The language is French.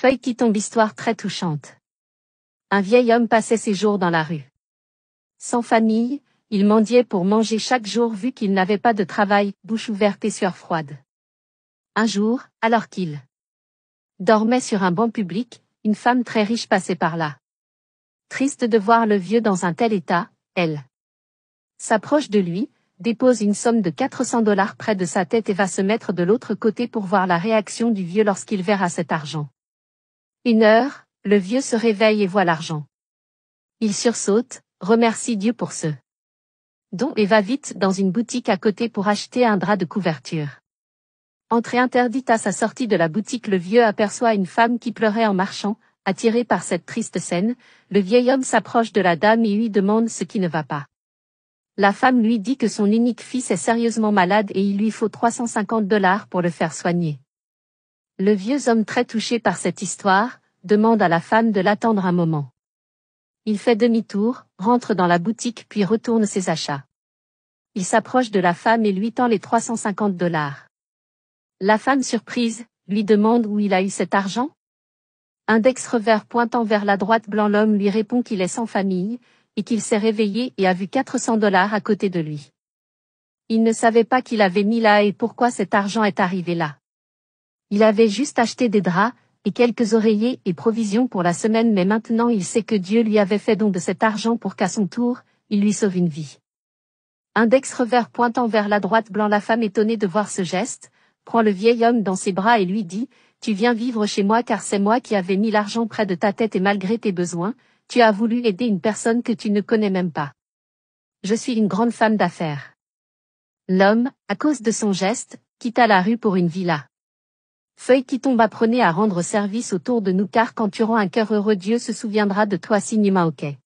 Feuille qui tombe, histoire très touchante. Un vieil homme passait ses jours dans la rue. Sans famille, il mendiait pour manger chaque jour vu qu'il n'avait pas de travail, bouche ouverte et sueur froide. Un jour, alors qu'il dormait sur un banc public, une femme très riche passait par là. Triste de voir le vieux dans un tel état, elle s'approche de lui, dépose une somme de $400 près de sa tête et va se mettre de l'autre côté pour voir la réaction du vieux lorsqu'il verra cet argent. 1 heure, le vieux se réveille et voit l'argent. Il sursaute, remercie Dieu pour ce don et va vite dans une boutique à côté pour acheter un drap de couverture. Entrée interdite à sa sortie de la boutique, le vieux aperçoit une femme qui pleurait en marchant. Attiré par cette triste scène, le vieil homme s'approche de la dame et lui demande ce qui ne va pas. La femme lui dit que son unique fils est sérieusement malade et il lui faut $350 pour le faire soigner. Le vieux homme, très touché par cette histoire, demande à la femme de l'attendre un moment. Il fait demi-tour, rentre dans la boutique puis retourne ses achats. Il s'approche de la femme et lui tend les $350. La femme, surprise, lui demande où il a eu cet argent. Index revers pointant vers la droite blanc, l'homme lui répond qu'il est sans famille, et qu'il s'est réveillé et a vu $400 à côté de lui. Il ne savait pas qu'il avait mis là et pourquoi cet argent est arrivé là. Il avait juste acheté des draps, et quelques oreillers et provisions pour la semaine, mais maintenant il sait que Dieu lui avait fait don de cet argent pour qu'à son tour, il lui sauve une vie. Index revers pointant vers la droite blanc, la femme, étonnée de voir ce geste, prend le vieil homme dans ses bras et lui dit: « Tu viens vivre chez moi car c'est moi qui avais mis l'argent près de ta tête et malgré tes besoins, tu as voulu aider une personne que tu ne connais même pas. Je suis une grande femme d'affaires. » L'homme, à cause de son geste, quitta la rue pour une villa. Feuille qui tombe, apprenez à rendre service autour de nous car quand tu auras un cœur heureux, Dieu se souviendra de toi. Signe Maokai.